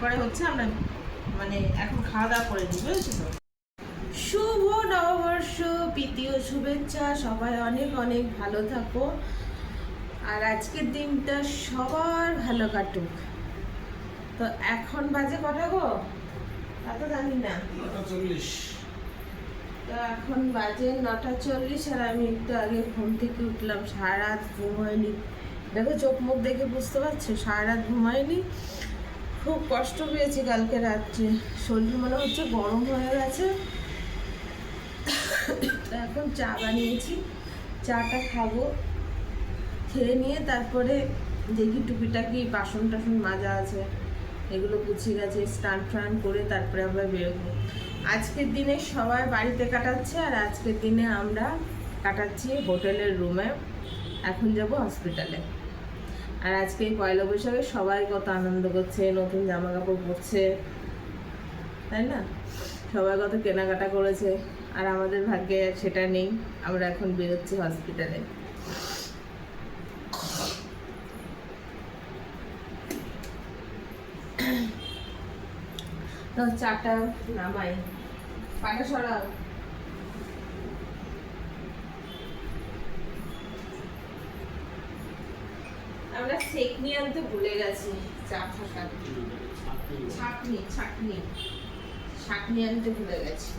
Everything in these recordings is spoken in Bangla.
তারপরে হচ্ছে আমরা মানে এখন খাওয়া দাওয়া করে নিই, বুঝেছো তো? শুভ নববর্ষ, প্রীতি ও শুভেচ্ছা। সবাই অনেক অনেক ভালো থাকো, আর আজকের দিনটা সবার ভালো কাটুক। তো এখন বাজে কটা গো? তা তো জানি না। 9:40। তো এখন বাজে 9:40, আর আমি একটু আগে ঘুম থেকে উঠলাম। সারা রাত ঘুম হয়নি, দেখো চোখ মুখ দেখে বুঝতে পারছো, সারা রাত ঘুমাইনি। খুব কষ্ট পেয়েছি কালকে রাত্রে, শরীর মনে হচ্ছে গরম হয়ে গেছে। তো এখন চা বানিয়েছি, চাটা খাবো, খেয়ে নিয়ে তারপরে দেখি টুকিটাকি বাসন টাসন মাজা আছে, এগুলো গুছিয়ে গেছে, স্নান টান করে তারপরে আমরা বেরোবো। আজকের দিনে সবাই বাড়িতে কাটাচ্ছে, আর আজকের দিনে আমরা কাটাচ্ছি হোটেলের রুমে। এখন যাব হসপিটালে। আর আজকে এই পয়লা বৈশাখে সবাই কত আনন্দ করছে, নতুন জামা কাপড় পরছে, তাই না? সবাই কত কেনাকাটা করেছে, আর আমাদের ভাগ্যে সেটা নেই। আমরা এখন বেরোচ্ছি হসপিটালে। তো চাটা নামাই, পাটা সরাও। আমরা সেকনি আনতে ভুলে গেছি, চা থাকা ছাকনি ছাকনি ছাকনি আনতে ভুলে গেছি।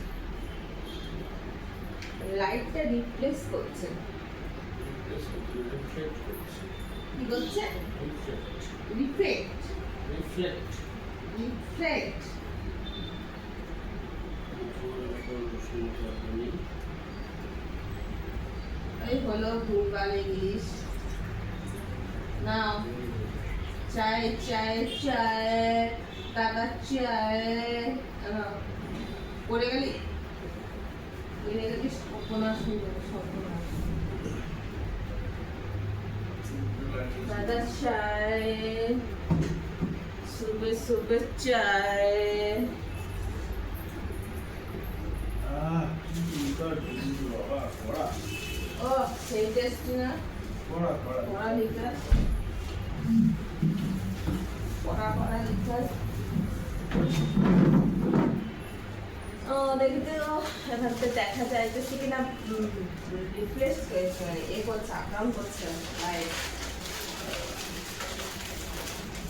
লাইটটা রিপ্লেস করছে। কি করছে? Reflect reflect. রিফ্লেক্ট। এই হলো ভুলভাল ইংলিশ। নাও চায় চায় চায়, টাকা চায়। পড়ে গেলি, পড়ে গেলি, সর্বনাশ হয়ে যাবে, সর্বনাশ। দাদা চায়, সুবে সুবে চায়। ও সেই টেস্ট না, পড়া লিখা, পড়া লিখা। ও দেখতে এখান থেকে দেখা যাইতেছে কিনা রিপ্লেস হয়েছে, এ করছে, আক্রাম করছে লাইট।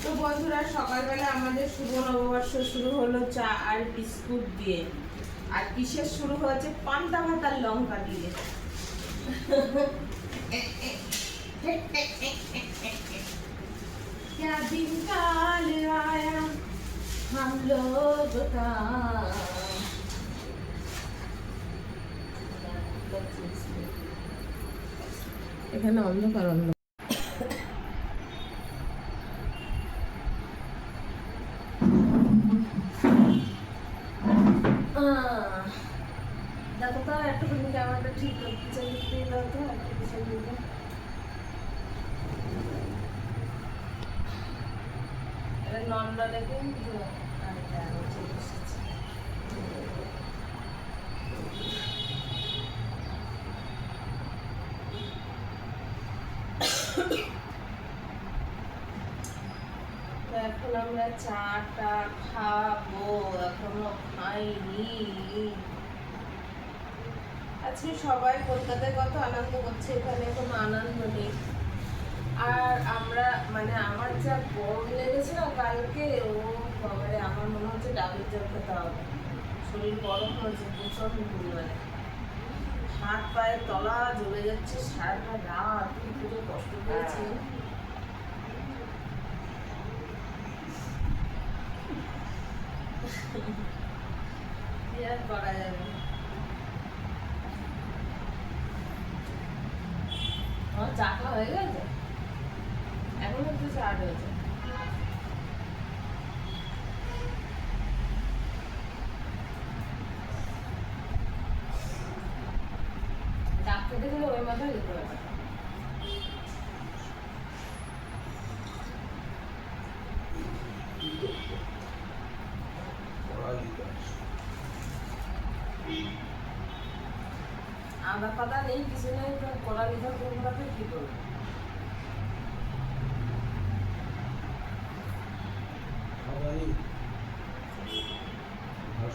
তো বন্ধুরা, সকালবেলা আমাদের শুভ নববর্ষ শুরু হলো চা আর বিস্কুট দিয়ে, আর কিসের শুরু হয়েছে? পান্তা ভাত আর লঙ্কা দিয়ে। क्या दिन काल आया हम लोग का। এখানে অন্ধকার অন্ধকার। দেখো তো একটুখানি ক্যামেরাটা ঠিক করতে চাইতে দাও তো, একটু পিছন দিকে। এটা লন্ডনে কিন্তু চলে এসেছে। এখন আমরা চাটা খাবো, এখনো খাইনি। আজকে সবাই কলকাতায় কত আনন্দ করছে, এখানে কোনো আনন্দ নেই। আর আমরা মানে আমার যা গরম লেগেছে না কালকে, ও বাবারে, আমার মনে হচ্ছে ডাবের জল খেতে হবে। শরীর গরম হয়েছে প্রচন্ড পরিমাণে, হাত পায়ের তলা জ্বলে যাচ্ছে, সারাটা রাত পুরো কষ্ট পেয়েছি। কি আর করা যাবে? আমার চাটা হয়ে গেছে, এখন একটু চা হয়েছে। ডাক্তার দেখলে ওই মাথায় যেতে হবে। আদা পাতা নেই, কিছু নেই, তো কলা লিখা করবো, কি করবো?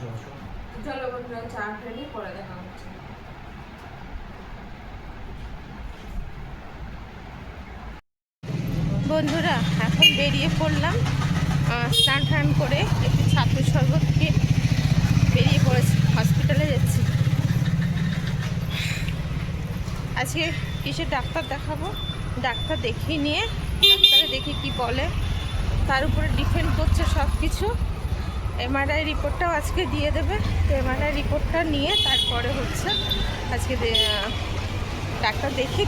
বসো। চলো বন্ধুরা চা খেয়ে পরে দেখা হচ্ছে। বন্ধুরা এখন বেরিয়ে পড়লাম, স্নান টান করে একটু ছাত্র শরবত খেয়ে বেরিয়ে পড়েছি, হসপিটালে যাচ্ছি। আজকে কিসের ডাক্তার দেখাবো, ডাক্তার দেখিয়ে নিয়ে ডাক্তারে দেখে কি বলে তার উপরে ডিপেন্ড করছে সব কিছু। এমআরআই রিপোর্টটাও আজকে দিয়ে দেবে, তো এমআরআই রিপোর্টটা নিয়ে তারপরে হচ্ছে আজকে ডাক্তার দেখি।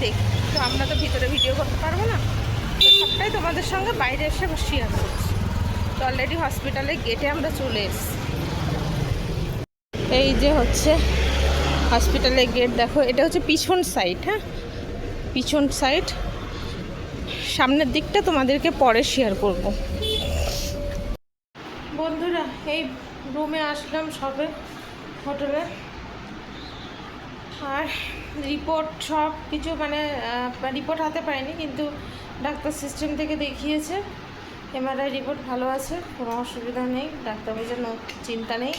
তো আমরা তো ভিতরে ভিডিও করতে পারবো না, তো সবটাই তোমাদের সঙ্গে বাইরে এসে শেয়ার করছি। তো অলরেডি হসপিটালের গেটে আমরা চলে এসেছি। এই যে হচ্ছে হসপিটালের গেট, দেখো এটা হচ্ছে পিছন সাইড। হ্যাঁ, পিছন সাইড, সামনের দিকটা তোমাদেরকে পরে শেয়ার করব। বন্ধুরা এই রুমে আসলাম সবে হোটেলে, আর রিপোর্ট সব কিছু মানে রিপোর্ট হাতে পাইনি, কিন্তু ডাক্তার সিস্টেম থেকে দেখিয়েছে এমআরআই রিপোর্ট ভালো আছে, কোনো অসুবিধা নেই। ডাক্তার বলছে নো চিন্তা নেই,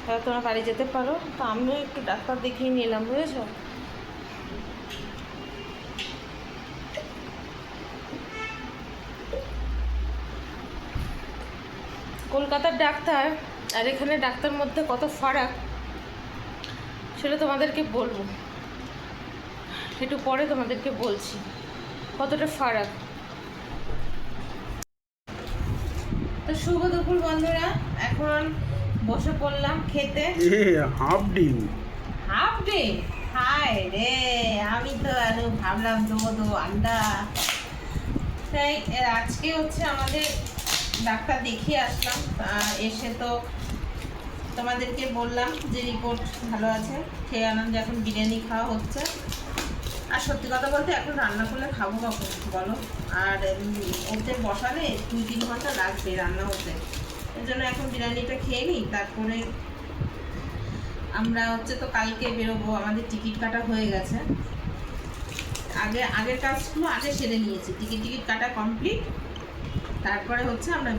এবার তোমরা বাড়ি যেতে পারো। তো আমিও একটু ডাক্তার দেখিয়ে নিলাম, বুঝেছো। কলকাতার ডাক্তার আর এখানে ডাক্তার মধ্যে কত ফারাক সেটা তোমাদেরকে বলবো, একটু পরে তোমাদেরকে বলছি কতটা ফারাক। তো শুভ দুপুর বন্ধুরা, এখন বসে পড়লাম খেতে। হাফ ডিম। হাফ ডে, হায় রে, আমি তো ভাবলাম দো আন্ডা। তাই আজকে হচ্ছে আমাদের ডাক্তার দেখিয়ে আসলাম, এসে তো তোমাদেরকে বললাম যে রিপোর্ট ভালো আছে, খেয়ে আনন্দ এখন বিরিয়ানি খাওয়া হচ্ছে। আর সত্যি কথা বলতে এখন রান্না করলে খাবো কখন বলো, আর ওতে বসালে 2-3 ঘন্টা লাগবে রান্না হতে, এর জন্য এখন বিরিয়ানিটা খেয়ে নিই। তারপরে আমরা হচ্ছে তো কালকে বেরোবো, আমাদের টিকিট কাটা হয়ে গেছে, আগের কাজগুলো আগে সেরে নিয়েছি, টিকিট কাটা কমপ্লিট। তারপরে হচ্ছে আমরা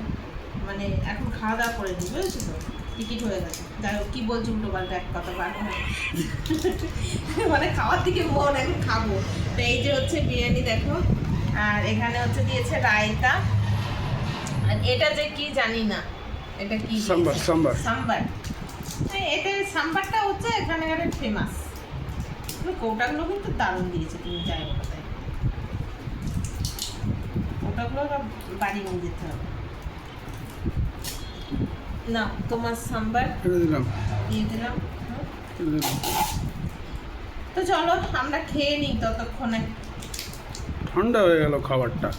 মানে এখন খাওয়া দাওয়া করে নিই, বুঝেছো তো, টিকিট হয়ে গেছে। যাই হোক, কী বলছি উল্টো পাল্টা এক কথা বার মানে খাওয়ার দিকে মন, এখন খাবো। তো এই যে হচ্ছে বিরিয়ানি দেখো, আর এখানে হচ্ছে দিয়েছে রায়তা, আর এটা যে কি জানি না, এটা কি সাম্বার। এটা সাম্বারটা হচ্ছে এখানকার ফেমাস। কৌটাগুলো কিন্তু দারুণ দিয়েছে, তুমি যাই হোক তাই কৌটাগুলো বাড়ি নিয়ে যেতে হবে না। তোমার সাম্বার দিয়ে দিলাম। তো চলো আমরা খেয়ে নিই, ততক্ষণে ঠান্ডা হয়ে গেল খাবারটা।